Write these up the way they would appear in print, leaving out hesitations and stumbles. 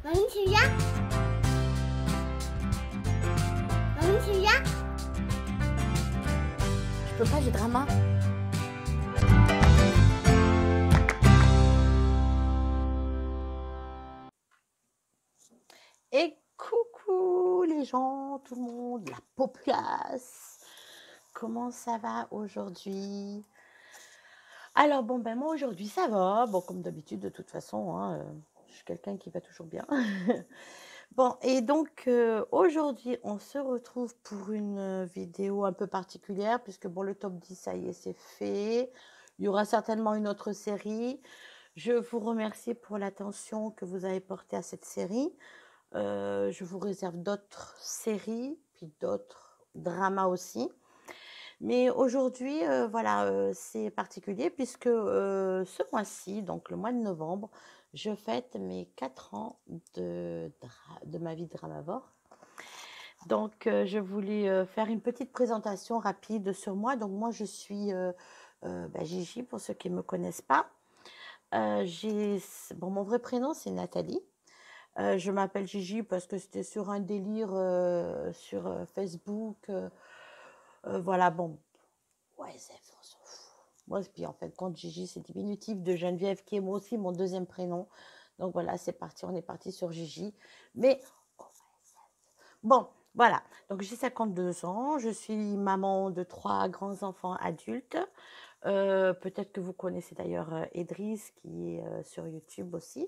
Mamie, tu viens? Mamie, tu viens? Je peux pas, j'ai drama. Et coucou les gens, tout le monde, la populace. Comment ça va aujourd'hui? Alors bon, ben moi aujourd'hui ça va. Bon, comme d'habitude de toute façon, hein, je suis quelqu'un qui va toujours bien. Bon, et donc aujourd'hui on se retrouve pour une vidéo un peu particulière puisque bon, le top 10 ça y est, c'est fait. Il y aura certainement une autre série. Je vous remercie pour l'attention que vous avez portée à cette série. Je vous réserve d'autres séries, puis d'autres dramas aussi. Mais aujourd'hui, voilà, c'est particulier puisque ce mois-ci, donc le mois de novembre, je fête mes 4 ans de ma vie de dramavore. Donc, je voulais faire une petite présentation rapide sur moi. Donc, moi, je suis Gigi, pour ceux qui ne me connaissent pas. Bon, mon vrai prénom, c'est Nathalie. Je m'appelle Gigi parce que c'était sur un délire sur Facebook. Voilà, bon, ouais, on s'en fout. Moi, puis en fait, quand Gigi, c'est diminutif de Geneviève, qui est moi aussi mon deuxième prénom. Donc voilà, c'est parti, on est parti sur Gigi. Mais bon, voilà. Donc j'ai 52 ans, je suis maman de 3 grands enfants adultes. Peut-être que vous connaissez d'ailleurs Edris, qui est sur YouTube aussi.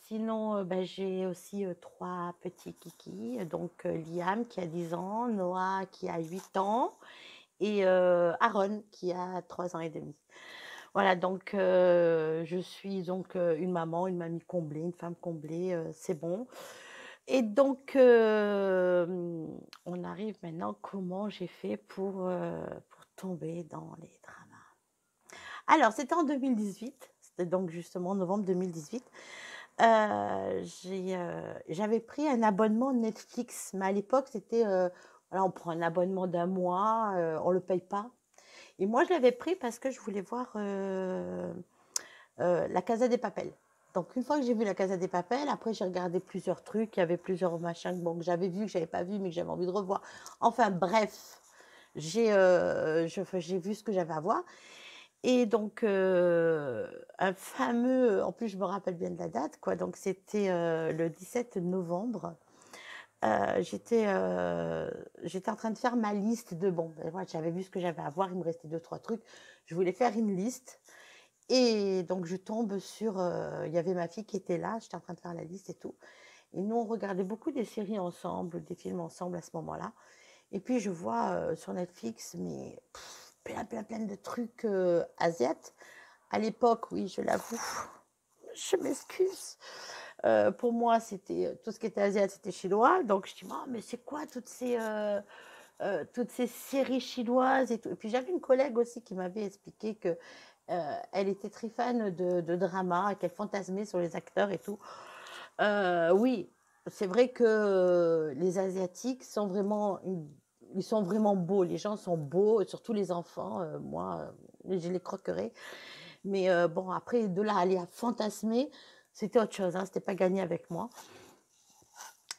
Sinon, j'ai aussi 3 petits kikis. Donc Liam qui a 10 ans, Noah qui a 8 ans et Aaron qui a 3 ans et demi. Voilà, donc je suis donc une maman, une mamie comblée, une femme comblée, c'est bon. Et donc, on arrive maintenant comment j'ai fait pour tomber dans les dramas. Alors, c'était en 2018, c'était donc justement novembre 2018. J'avais pris un abonnement Netflix, mais à l'époque, c'était, voilà, on prend un abonnement d'un mois, on ne le paye pas. Et moi, je l'avais pris parce que je voulais voir La Casa des Papel. Donc, une fois que j'ai vu La Casa des Papel, après, j'ai regardé plusieurs trucs. Il y avait plusieurs machins bon, que j'avais vu, que je n'avais pas vu, mais que j'avais envie de revoir. Enfin, bref, j'ai vu ce que j'avais à voir. Et donc, un fameux, en plus, je me rappelle bien de la date, quoi. Donc, c'était le 17 novembre. J'étais en train de faire ma liste de bon, voilà, j'avais vu ce que j'avais à voir, il me restait 2-3 trucs. Je voulais faire une liste. Et donc, je tombe sur, il y avait ma fille qui était là, j'étais en train de faire la liste et tout. Et nous, on regardait beaucoup des séries ensemble, des films ensemble à ce moment-là. Et puis, je vois sur Netflix, mais plein de trucs asiates. À l'époque, oui, je l'avoue, je m'excuse. Pour moi, c'était tout ce qui était asiatique, c'était chinois. Donc, je dis, oh, mais c'est quoi toutes ces séries chinoises et tout. Et puis, j'avais une collègue aussi qui m'avait expliqué que elle était très fan de drama, qu'elle fantasmait sur les acteurs et tout. Oui, c'est vrai que les Asiatiques sont vraiment, ils sont vraiment beaux. Les gens sont beaux, surtout les enfants. Moi, je les croquerais. Mais bon, après, de là à aller à fantasmer, c'était autre chose. Hein, c'était pas gagné avec moi.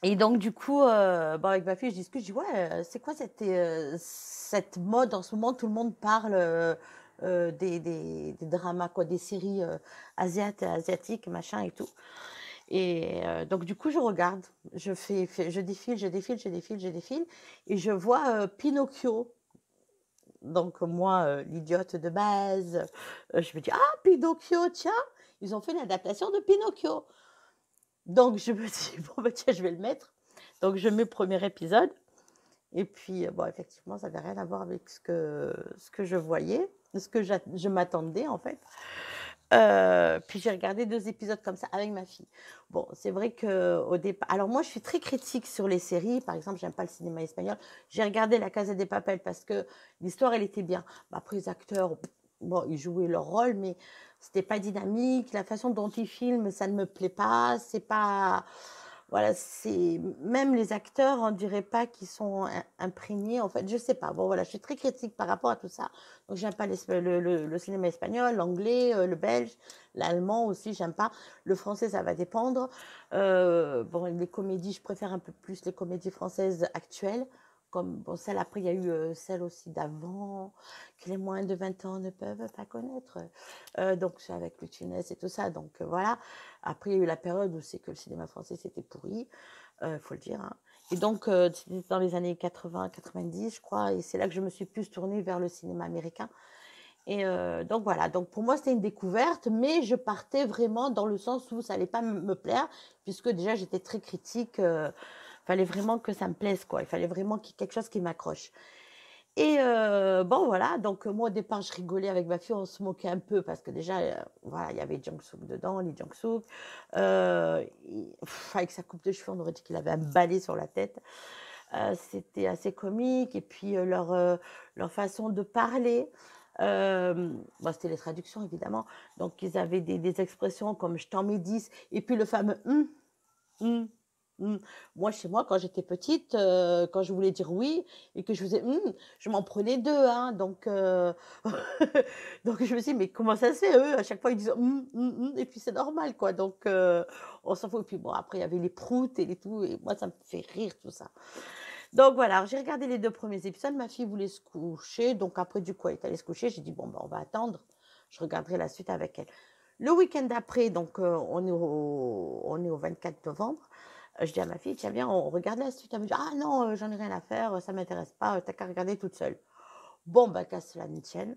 Et donc, du coup, avec ma fille, je discute. Je dis, ouais, c'est quoi cette mode en ce moment? Tout le monde parle des dramas, quoi, des séries asiatiques, machin et tout. Et donc, du coup, je regarde. Je défile. Et je vois Pinocchio. Donc, moi, l'idiote de base, je me dis, ah, Pinocchio, tiens, ils ont fait l'adaptation de Pinocchio. Donc, je me dis, bon, bah, tiens, je vais le mettre. Donc, je mets le premier épisode. Et puis, bon, effectivement, ça n'avait rien à voir avec ce que je voyais, ce que je m'attendais, en fait. Puis, j'ai regardé 2 épisodes comme ça avec ma fille. Bon, c'est vrai qu'au départ... Alors, moi, je suis très critique sur les séries. Par exemple, j'aime pas le cinéma espagnol. J'ai regardé La Casa des Papel parce que l'histoire, elle était bien. Après, les acteurs, bon, ils jouaient leur rôle, mais c'était pas dynamique. La façon dont ils filment, ça ne me plaît pas. C'est pas... voilà, c'est même les acteurs, on dirait pas qu'ils sont imprégnés. En fait, je sais pas. Bon, voilà, je suis très critique par rapport à tout ça. Donc, j'aime pas le cinéma espagnol, l'anglais, le belge, l'allemand aussi, j'aime pas. Le français, ça va dépendre. Bon, les comédies, je préfère un peu plus les comédies françaises actuelles. Comme bon, celle après, il y a eu celle aussi d'avant, que les moins de 20 ans ne peuvent pas connaître. Donc, c'est avec Louis de Funès et tout ça. Donc, voilà. Après, il y a eu la période où c'est que le cinéma français, c'était pourri, faut le dire, hein. Et donc, c'était dans les années 80-90, je crois, et c'est là que je me suis plus tournée vers le cinéma américain. Et donc, voilà. Donc, pour moi, c'était une découverte, mais je partais vraiment dans le sens où ça allait pas me plaire, puisque déjà, j'étais très critique. Fallait vraiment que ça me plaise, quoi. Il fallait vraiment qu'il y ait quelque chose qui m'accroche. Et bon, voilà, donc moi, au départ, je rigolais avec ma fille, on se moquait un peu parce que déjà, voilà, il y avait Jung-Suk dedans, Lee Jung-Suk. Avec sa coupe de cheveux, on aurait dit qu'il avait un balai sur la tête. C'était assez comique. Et puis, leur façon de parler, bon, c'était les traductions, évidemment. Donc, ils avaient des expressions comme je t'en mets 10, et puis le fameux Mmh. Mmh. Moi, chez moi, quand j'étais petite, quand je voulais dire oui et que je faisais je m'en prenais 2, hein, donc donc je me suis dit: «Mais comment ça se fait? Eux, à chaque fois, ils disent et puis c'est normal, quoi», donc on s'en fout. Et puis bon, après, il y avait les proutes et les tout, et moi, ça me fait rire tout ça. Donc voilà, alors j'ai regardé les 2 premiers épisodes, ma fille voulait se coucher, donc après, du coup, elle est allée se coucher. J'ai dit: «Bon, bah, on va attendre, je regarderai la suite avec elle». Le week-end d'après, donc on est au 24 novembre. Je dis à ma fille: «Tiens, viens, on regarde la suite». Elle me dit: «Ah non, j'en ai rien à faire, ça m'intéresse pas, tu qu'à regarder toute seule». Bon, bah, qu'à cela ne tienne,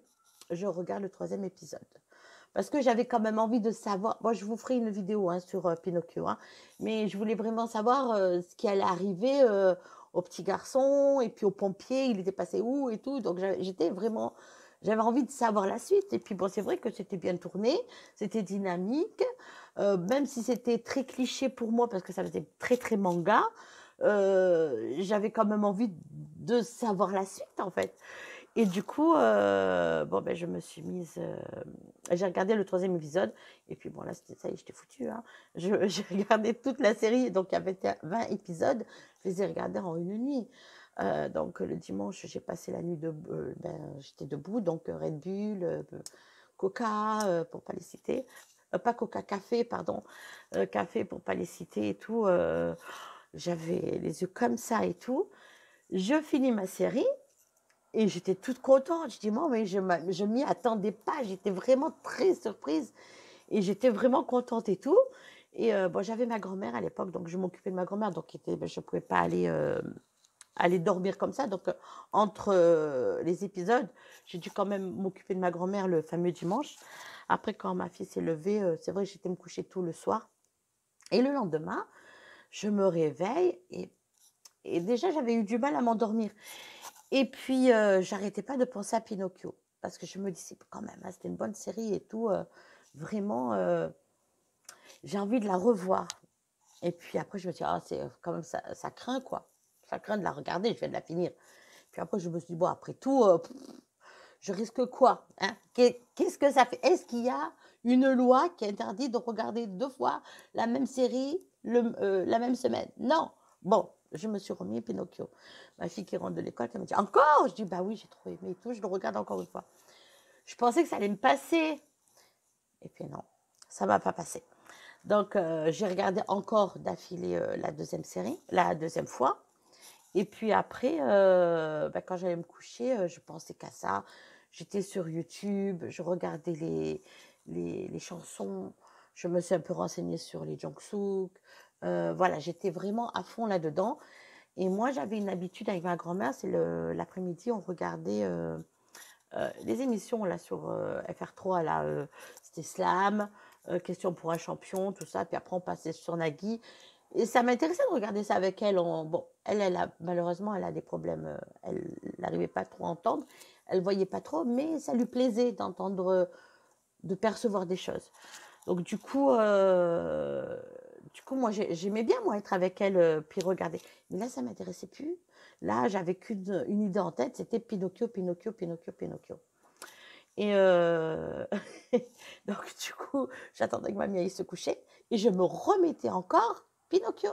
je regarde le troisième épisode. Parce que j'avais quand même envie de savoir. Moi, je vous ferai une vidéo, hein, sur Pinocchio, hein, mais je voulais vraiment savoir ce qui allait arriver au petit garçon et puis au pompier, il était passé où et tout. Donc, j'avais envie de savoir la suite. Et puis, bon, c'est vrai que c'était bien tourné, c'était dynamique, même si c'était très cliché pour moi parce que ça faisait très, très manga. J'avais quand même envie de savoir la suite, en fait. Et du coup, bon, ben, je me suis mise, j'ai regardé le troisième épisode, et puis bon, là, c'était ça y est, j'étais foutue, hein. J'ai regardé toute la série, donc il y avait 20 épisodes, je les ai regardés en une nuit. Donc le dimanche, j'ai passé la nuit ben, j'étais debout, donc Red Bull, Coca, pour pas les citer, pas Coca, café, pardon, café pour pas les citer et tout, j'avais les yeux comme ça et tout. Je finis ma série et j'étais toute contente. Je dis: «Moi, mais je m'y attendais pas». J'étais vraiment très surprise et j'étais vraiment contente et tout. Et bon, j'avais ma grand-mère à l'époque, donc je m'occupais de ma grand-mère, donc je pouvais pas aller dormir comme ça. Donc entre, les épisodes, j'ai dû quand même m'occuper de ma grand-mère le fameux dimanche. Après, quand ma fille s'est levée, c'est vrai que j'étais me coucher tôt le soir, et le lendemain, je me réveille, et déjà, j'avais eu du mal à m'endormir. Et puis, j'arrêtais pas de penser à Pinocchio parce que je me disais: «Quand même, hein, c'était une bonne série et tout, vraiment, j'ai envie de la revoir». Et puis après, je me suis dit: «Ah, c'est quand même ça craint, quoi. Ça craint de la regarder, je viens de la finir». Puis après, je me suis dit: «Bon, après tout, je risque quoi, hein? Qu'est-ce que ça fait? Est-ce qu'il y a une loi qui interdit de regarder 2 fois la même série la même semaine? Non. Bon, je me suis remis Pinocchio. Ma fille qui rentre de l'école, elle me dit: «Encore?» Je dis: «Bah oui, j'ai trop aimé et tout, je le regarde encore une fois». Je pensais que ça allait me passer, et puis non, ça m'a pas passé. Donc j'ai regardé encore d'affilée, la deuxième fois. Et puis après, bah, quand j'allais me coucher, je pensais qu'à ça. J'étais sur YouTube, je regardais les chansons, je me suis un peu renseignée sur les Jungkook. Voilà, j'étais vraiment à fond là-dedans. Et moi, j'avais une habitude avec ma grand-mère, c'est l'après-midi, on regardait les émissions là sur FR3, là, c'était Slam, Question pour un champion, tout ça. Puis après, on passait sur Nagui. Et ça m'intéressait de regarder ça avec elle. Bon, malheureusement, elle a des problèmes. Elle n'arrivait pas trop à entendre. Elle voyait pas trop, mais ça lui plaisait d'entendre, de percevoir des choses. Donc du coup, moi, j'aimais bien moi être avec elle, puis regarder. Mais là, ça m'intéressait plus. Là, j'avais qu'une idée en tête, c'était Pinocchio, Pinocchio, Pinocchio, Pinocchio. Et donc du coup, j'attendais que mamie aille se coucher et je me remettais encore Pinocchio.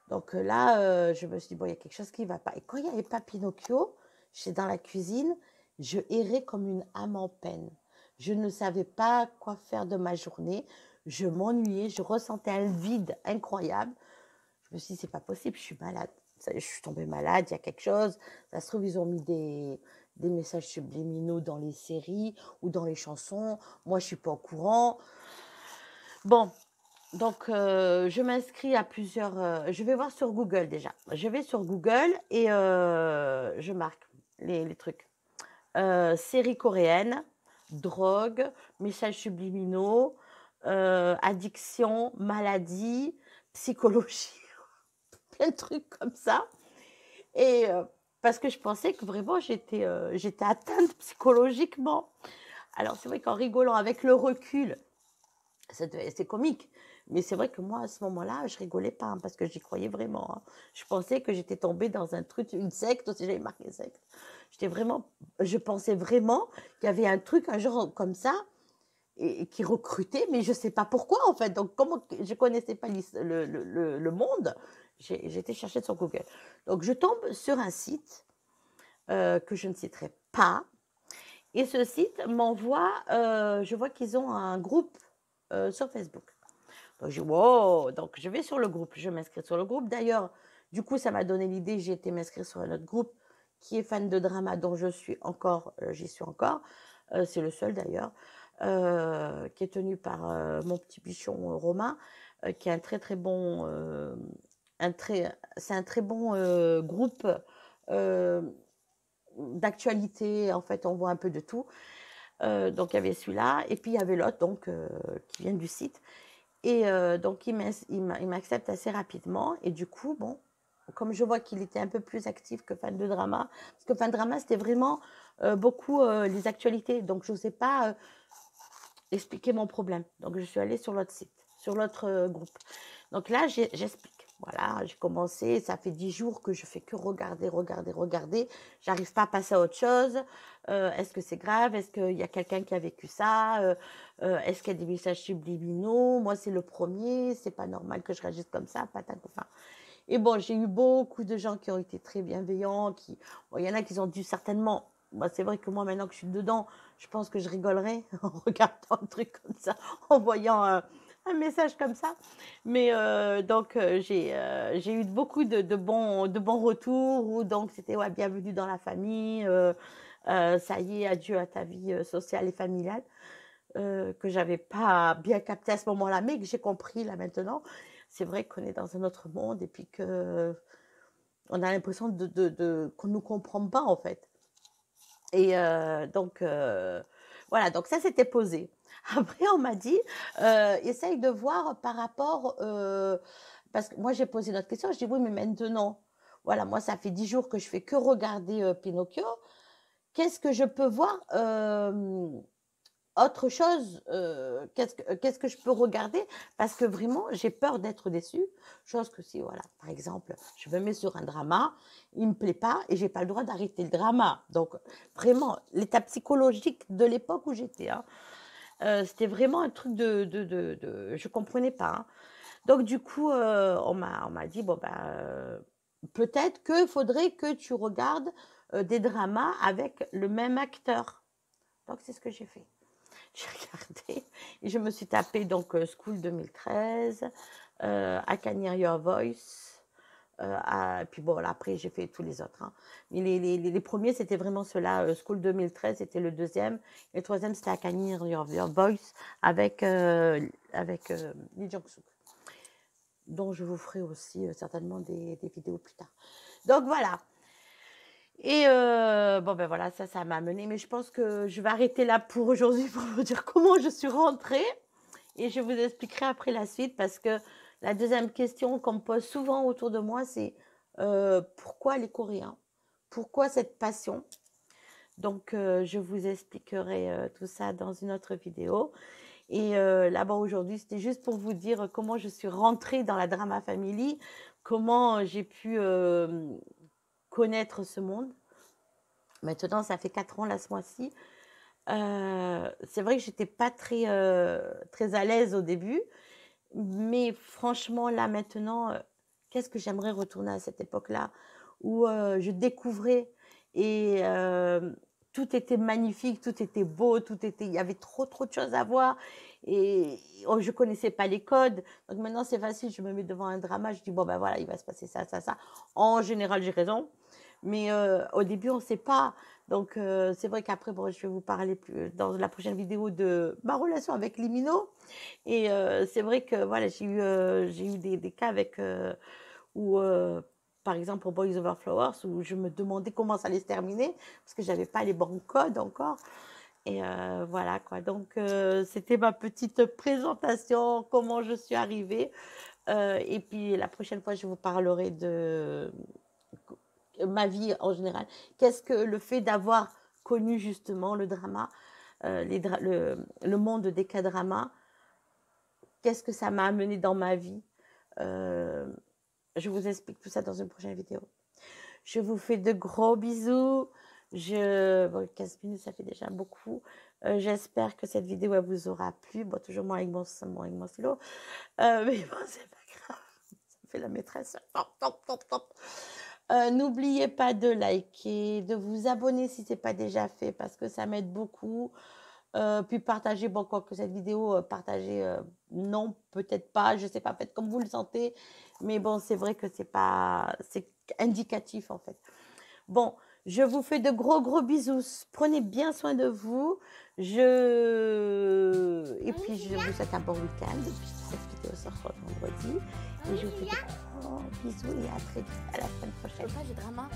Donc là, je me suis dit, bon, il y a quelque chose qui ne va pas. Et quand il n'y avait pas Pinocchio, j'étais dans la cuisine, je errais comme une âme en peine. Je ne savais pas quoi faire de ma journée. Je m'ennuyais, je ressentais un vide incroyable. Je me suis dit, c'est pas possible, je suis malade. Ça y est, je suis tombée malade, il y a quelque chose. Ça se trouve, ils ont mis des messages subliminaux dans les séries ou dans les chansons. Moi, je suis pas au courant. Bon, donc je m'inscris à plusieurs. Je vais voir sur Google déjà. Je vais sur Google et je marque les trucs. Séries coréennes, drogue, messages subliminaux, addiction, maladie, psychologie, plein de trucs comme ça. Et parce que je pensais que vraiment j'étais atteinte psychologiquement. Alors c'est vrai qu'en rigolant avec le recul, c'est comique. Mais c'est vrai que moi, à ce moment-là, je rigolais pas hein, parce que j'y croyais vraiment. Hein. Je pensais que j'étais tombée dans un truc, une secte, aussi j'avais marqué secte. Je pensais vraiment qu'il y avait un truc, un genre comme ça, et qui recrutait, mais je sais pas pourquoi en fait. Donc, comment je connaissais pas le monde, j'ai été chercher sur Google. Donc, je tombe sur un site que je ne citerai pas. Et ce site m'envoie, je vois qu'ils ont un groupe sur Facebook. Donc, je dis, wow, donc je vais sur le groupe, je m'inscris sur le groupe. D'ailleurs, du coup, ça m'a donné l'idée, j'ai été m'inscrire sur un autre groupe qui est fan de drama, dont je suis encore, j'y suis encore. C'est le seul d'ailleurs, qui est tenu par mon petit bichon Romain, qui est un très très bon, c'est un très bon groupe d'actualité. En fait, on voit un peu de tout. Donc il y avait celui-là, et puis il y avait l'autre donc qui vient du site. Et donc, il m'accepte assez rapidement. Et du coup, bon, comme je vois qu'il était un peu plus actif que fan de drama, parce que fan de drama, c'était vraiment beaucoup les actualités. Donc, je n'osais pas expliquer mon problème. Donc, je suis allée sur l'autre site, sur l'autre groupe. Donc là, j'explique. Voilà, j'ai commencé, ça fait 10 jours que je fais que regarder, regarder, regarder. J'arrive pas à passer à autre chose. Est-ce que c'est grave? Est-ce qu'il y a quelqu'un qui a vécu ça? Est-ce qu'il y a des messages subliminaux? Moi, c'est le premier. C'est pas normal que je réagisse comme ça. Enfin. Et bon, j'ai eu beaucoup de gens qui ont été très bienveillants. Bon, il y en a qui ont dû certainement. Bah, c'est vrai que moi, maintenant que je suis dedans, je pense que je rigolerais en regardant un truc comme ça, en voyant un message comme ça. Mais donc, j'ai eu beaucoup de bons retours. Ou donc, c'était ouais, bienvenue dans la famille. Ça y est, adieu à ta vie sociale et familiale. Que j'avais pas bien capté à ce moment-là, mais que j'ai compris là maintenant. C'est vrai qu'on est dans un autre monde et puis que on a l'impression qu'on ne nous comprend pas en fait. Et donc, voilà, donc ça s'était posé. Après, on m'a dit, essaye de voir par rapport, parce que moi j'ai posé notre question, je dis oui, mais maintenant, voilà, moi ça fait 10 jours que je fais que regarder Pinocchio, qu'est-ce que je peux voir autre chose, qu'est-ce que je peux regarder? Parce que vraiment, j'ai peur d'être déçue. Chose que si, voilà, par exemple, je me mets sur un drama, il me plaît pas et j'ai pas le droit d'arrêter le drama. Donc, vraiment, l'état psychologique de l'époque où j'étais, hein, c'était vraiment un truc je comprenais pas. Hein. Donc, du coup, on m'a dit, bon, ben, peut-être qu'il faudrait que tu regardes des dramas avec le même acteur. Donc, c'est ce que j'ai fait. J'ai regardé et je me suis tapé donc School 2013, I Can Hear Your Voice. Puis bon, là, après, j'ai fait tous les autres. Hein. Mais les premiers, c'était vraiment ceux-là. School 2013, c'était le deuxième. Et le troisième, c'était I Can Hear Your Voice avec Lee Jong-suk, dont je vous ferai aussi certainement des vidéos plus tard. Donc voilà. Et bon, ben voilà, ça m'a amené. Mais je pense que je vais arrêter là pour aujourd'hui pour vous dire comment je suis rentrée. Et je vous expliquerai après la suite parce que la deuxième question qu'on me pose souvent autour de moi, c'est pourquoi les Coréens? Pourquoi cette passion? Donc, je vous expliquerai tout ça dans une autre vidéo. Et là-bas aujourd'hui, c'était juste pour vous dire comment je suis rentrée dans la Drama Family, comment j'ai pu connaître ce monde. Maintenant, ça fait 4 ans là ce mois-ci. C'est vrai que j'étais pas très très à l'aise au début, mais franchement là maintenant, qu'est-ce que j'aimerais retourner à cette époque-là où je découvrais et tout était magnifique, tout était beau, il y avait trop de choses à voir et je connaissais pas les codes. Donc maintenant c'est facile, je me mets devant un drama, je dis bon ben voilà, il va se passer ça, ça, ça. En général j'ai raison, mais au début on sait pas. Donc c'est vrai qu'après bon, je vais vous parler plus dans la prochaine vidéo de ma relation avec Limino. Et c'est vrai que voilà, j'ai eu des cas avec où par exemple pour Boys Over Flowers où je me demandais comment ça allait se terminer parce que j'avais pas les bons codes encore. Et voilà quoi. Donc c'était ma petite présentation, comment je suis arrivée. Et puis la prochaine fois, je vous parlerai de ma vie en général. Qu'est-ce que le fait d'avoir connu justement le drama, le monde des K-dramas, qu'est-ce que ça m'a amené dans ma vie. Je vous explique tout ça dans une prochaine vidéo. Je vous fais de gros bisous. Bon, 15 minutes, ça fait déjà beaucoup. J'espère que cette vidéo elle vous aura plu. Bon, toujours moi avec mon stylo. Mais bon, c'est pas grave. Ça fait la maîtresse. N'oubliez pas de liker, de vous abonner si ce n'est pas déjà fait parce que ça m'aide beaucoup. Puis partagez, bon, quoi que cette vidéo, partagez, non, peut-être pas, je sais pas, faites comme vous le sentez. Mais bon, c'est vrai que c'est indicatif en fait. Bon, je vous fais de gros bisous. Prenez bien soin de vous. Et puis, je vous souhaite un bon week-end. Cette vidéo sort vendredi. Et je vous fais de gros bisous et à très vite, à la semaine prochaine. Pas de drama.